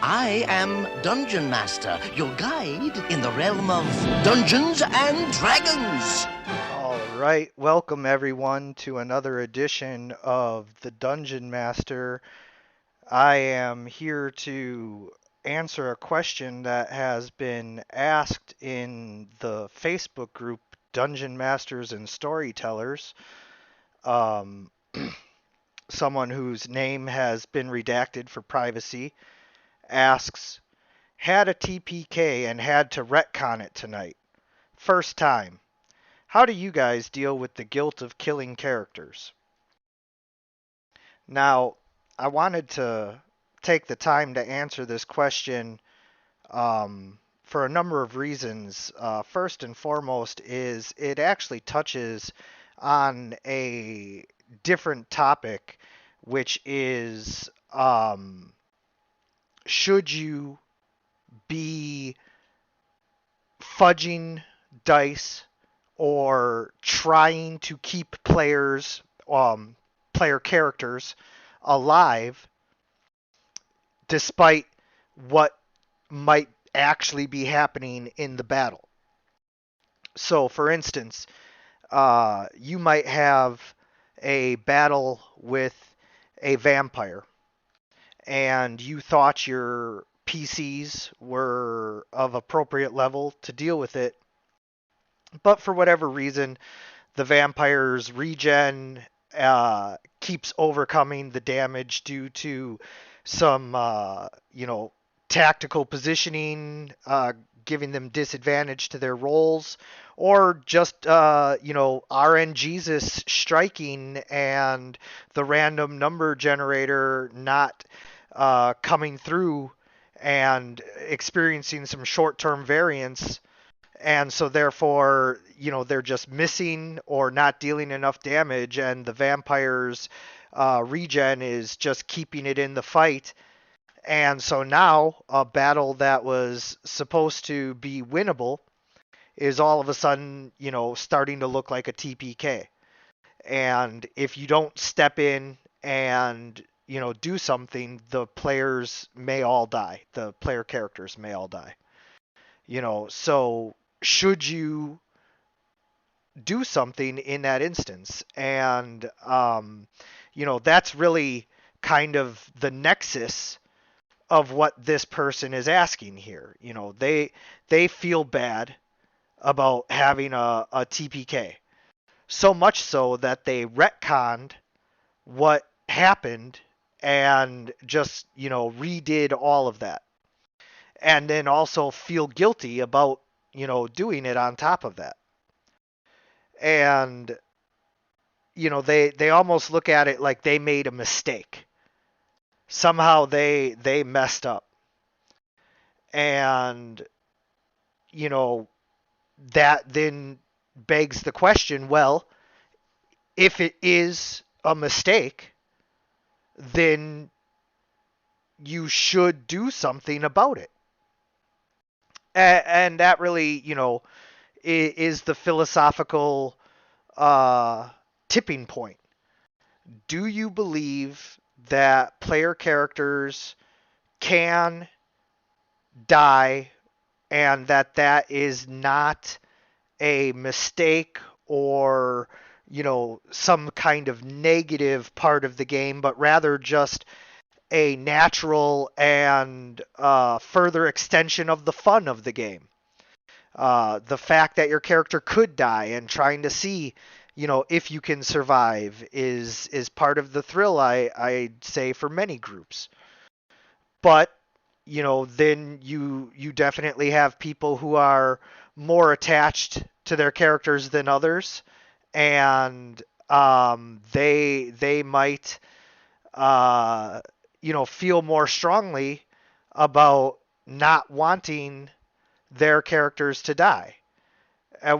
I am Dungeon Master, your guide in the realm of Dungeons and Dragons. All right, welcome everyone to another edition of the Dungeon Master. I am here to answer a question that has been asked in the Facebook group Dungeon Masters and Storytellers. Um, Someone whose name has been redacted for privacy asks, had a TPK and had to retcon it tonight. First time. How do you guys deal with the guilt of killing characters? Now, I wanted to take the time to answer this question for a number of reasons. First and foremost is it actually touches on a different topic, which is should you be fudging dice or trying to keep player characters alive despite what might actually be happening in the battle. So, for instance, you might have a battle with a vampire, and you thought your PCs were of appropriate level to deal with it, but for whatever reason, the vampire's regen keeps overcoming the damage due to some, tactical positioning, giving them disadvantage to their rolls, or just, RNGesus striking and the random number generator not coming through and experiencing some short-term variance, and so therefore, they're just missing or not dealing enough damage, and the vampire's regen is just keeping it in the fight. And so now a battle that was supposed to be winnable is all of a sudden, starting to look like a TPK. And if you don't step in and, do something, the players may all die. The player characters may all die. So should you do something in that instance? And, that's really kind of the nexus of what this person is asking here. They feel bad about having a TPK. So much so that they retconned what happened and just, redid all of that. And then also feel guilty about, doing it on top of that. And, they almost look at it like they made a mistake. Somehow they messed up. And, that then begs the question, well, if it is a mistake, then you should do something about it. And that really, is the philosophical tipping point. Do you believe that player characters can die and that is not a mistake or, some kind of negative part of the game, but rather just a natural and further extension of the fun of the game? The fact that your character could die and trying to see, if you can survive is part of the thrill, I'd say, for many groups. But, then you definitely have people who are more attached to their characters than others, and they might feel more strongly about not wanting their characters to die,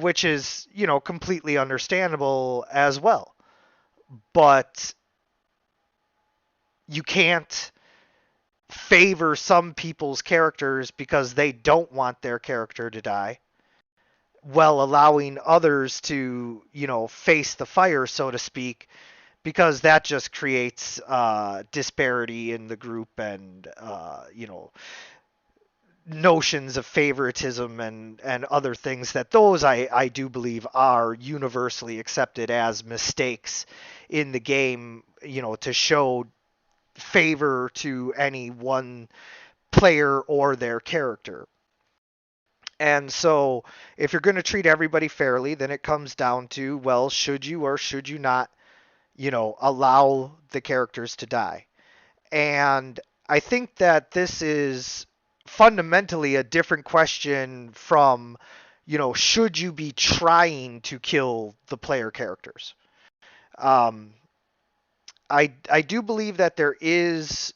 which is, completely understandable as well. But you can't favor some people's characters because they don't want their character to die, while allowing others to, face the fire, so to speak, because that just creates disparity in the group and notions of favoritism and other things that those I do believe are universally accepted as mistakes in the game, to show favor to any one player or their character. And so if you're going to treat everybody fairly, then it comes down to, well, should you or should you not, allow the characters to die? And I think that this is fundamentally a different question from, should you be trying to kill the player characters? Um, I do believe that there is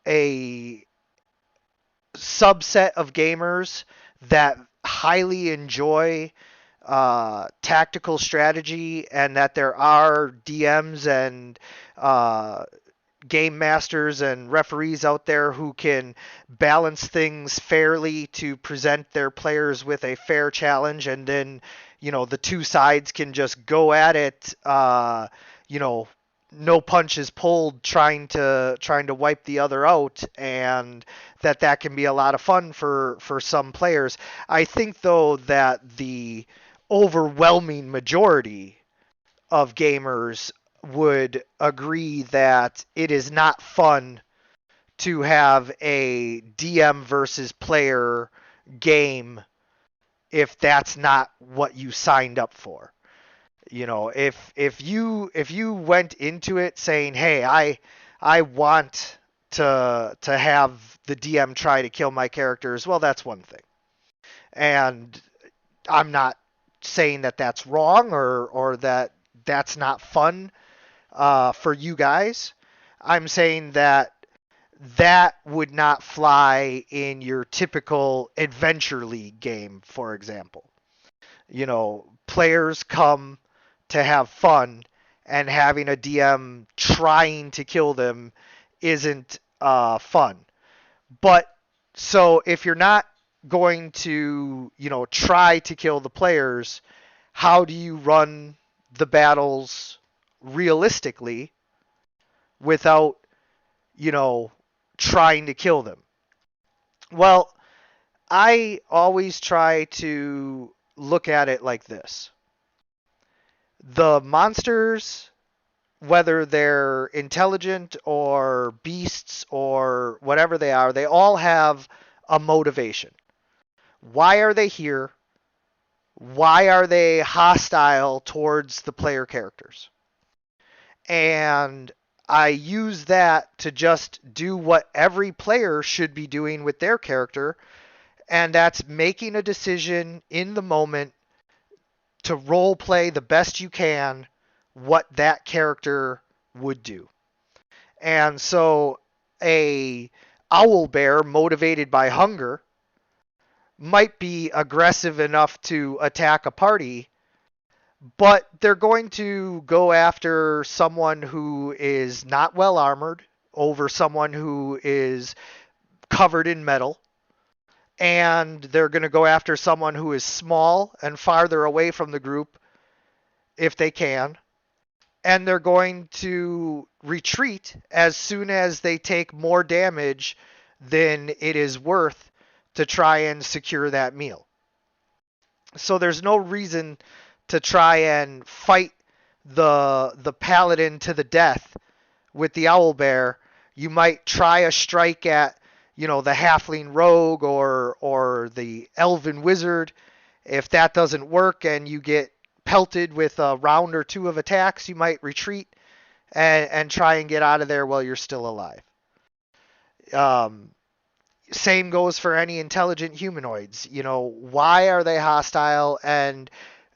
a subset of gamers that highly enjoy tactical strategy, and that there are DMs and game masters and referees out there who can balance things fairly to present their players with a fair challenge, and then the two sides can just go at it, no punches pulled, trying to wipe the other out, and that can be a lot of fun for some players. I think though that the overwhelming majority of gamers would agree that it is not fun to have a DM versus player game if that's not what you signed up for. If you went into it saying, "Hey, I want to have the DM try to kill my characters," well, that's one thing. And I'm not saying that that's wrong or that that's not fun for you guys. I'm saying that that would not fly in your typical adventure league game, for example. Players come to have fun, and having a DM trying to kill them isn't fun. But so if you're not going to, try to kill the players, how do you run the battles realistically without, trying to kill them? Well, I always try to look at it like this. The monsters, whether they're intelligent or beasts or whatever they all have a motivation. Why are they here? Why are they hostile towards the player characters? And I use that to just do what every player should be doing with their character, and that's making a decision in the moment to role play the best you can what that character would do. And so a owl bear motivated by hunger might be aggressive enough to attack a party, but they're going to go after someone who is not well armored over someone who is covered in metal. And they're going to go after someone who is small and farther away from the group if they can. And they're going to retreat as soon as they take more damage than it is worth to try and secure that meal. So there's no reason to try and fight the paladin to the death with the owlbear. You might try a strike at, the halfling rogue or the elven wizard. If that doesn't work and you get pelted with a round or two of attacks, you might retreat and try and get out of there while you're still alive. Same goes for any intelligent humanoids. Why are they hostile, and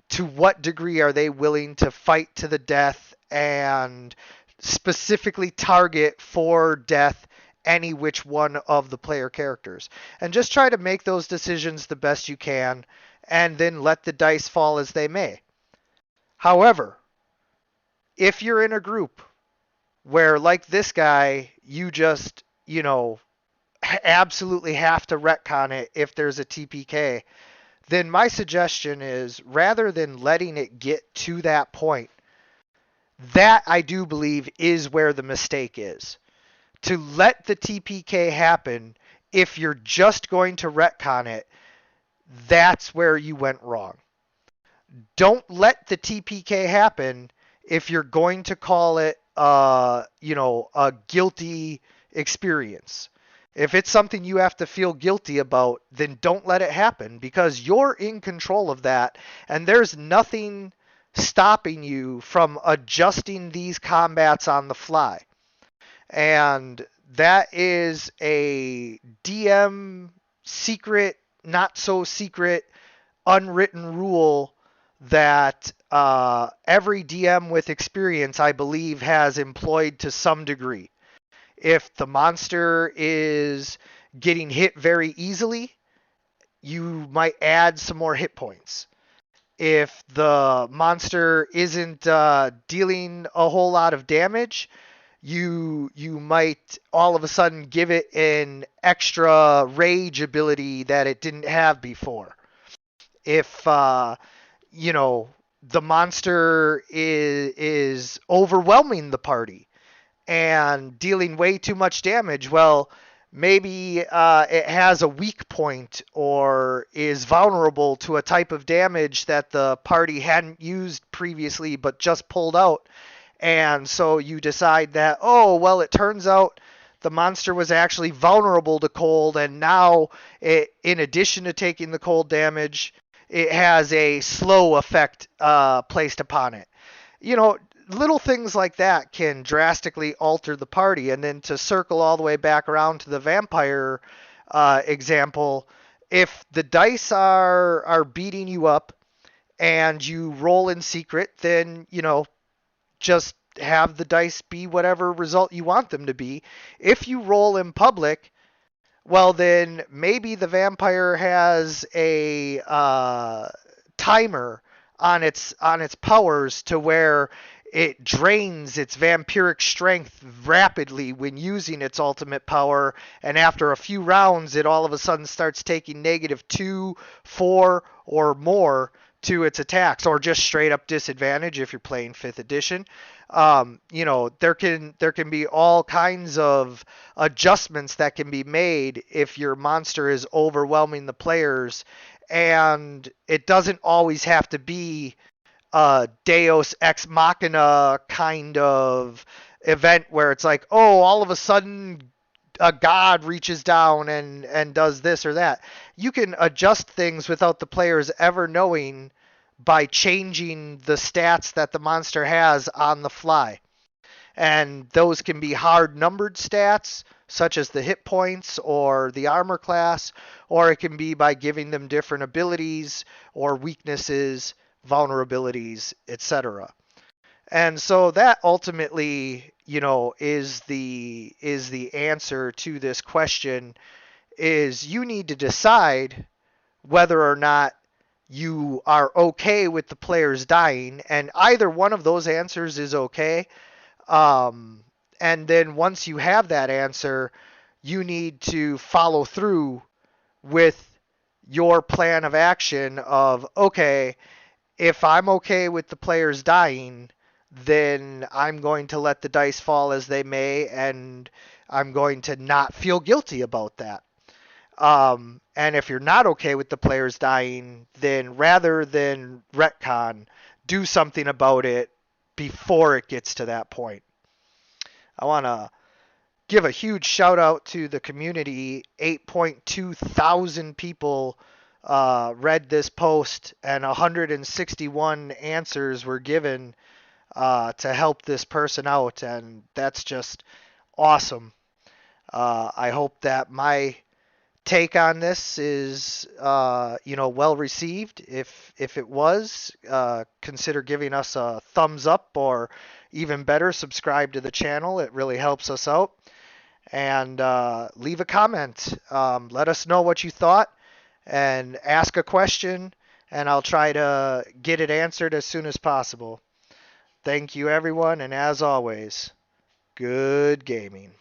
to what degree are they willing to fight to the death and specifically target for death any which one of the player characters? And just try to make those decisions the best you can, and then let the dice fall as they may. However, if you're in a group where, like this guy, you just, absolutely have to retcon it if there's a TPK, then my suggestion is, rather than letting it get to that point, That I do believe is where the mistake is. To let the TPK happen, if you're just going to retcon it, that's where you went wrong. Don't let the TPK happen if you're going to call it, a guilty experience. If it's something you have to feel guilty about, then don't let it happen because you're in control of that, and there's nothing stopping you from adjusting these combats on the fly. And that is a DM secret, not so secret, unwritten rule that every DM with experience, I believe, has employed to some degree. If the monster is getting hit very easily, you might add some more hit points. If the monster isn't dealing a whole lot of damage, you might all of a sudden give it an extra rage ability that it didn't have before. If the monster is overwhelming the party and dealing way too much damage, well, maybe it has a weak point or is vulnerable to a type of damage that the party hadn't used previously but just pulled out. And so you decide that, oh, well, it turns out the monster was actually vulnerable to cold, and now, in addition to taking the cold damage, it has a slow effect placed upon it. Little things like that can drastically alter the party. And then to circle all the way back around to the vampire example, if the dice are beating you up and you roll in secret, then just have the dice be whatever result you want them to be. If you roll in public, well, then maybe the vampire has a timer on its powers to where it drains its vampiric strength rapidly when using its ultimate power, and after a few rounds, it all of a sudden starts taking -2, 4, or more to its attacks, or just straight up disadvantage if you're playing 5th edition. There can be all kinds of adjustments that can be made if your monster is overwhelming the players, and it doesn't always have to be a Deus Ex Machina kind of event where it's like, oh, all of a sudden a god reaches down and does this or that. You can adjust things without the players ever knowing by changing the stats that the monster has on the fly. And those can be hard numbered stats, such as the hit points or the armor class, or it can be by giving them different abilities or weaknesses, vulnerabilities, etc. And so that ultimately, is the answer to this question. Is you need to decide whether or not you are okay with the players dying, and either one of those answers is okay. And then once you have that answer, you need to follow through with your plan of action of, okay, if I'm okay with the players dying, then I'm going to let the dice fall as they may, and I'm going to not feel guilty about that. And if you're not okay with the players dying, then rather than retcon, do something about it before it gets to that point. I want to give a huge shout out to the community. 8.2 thousand people read this post, and 161 answers were given to help this person out, and that's just awesome. I hope that my take on this is well received. If it was, consider giving us a thumbs up, or even better, subscribe to the channel. It really helps us out. And leave a comment. Let us know what you thought, and ask a question, and I'll try to get it answered as soon as possible. Thank you, everyone, and as always, good gaming.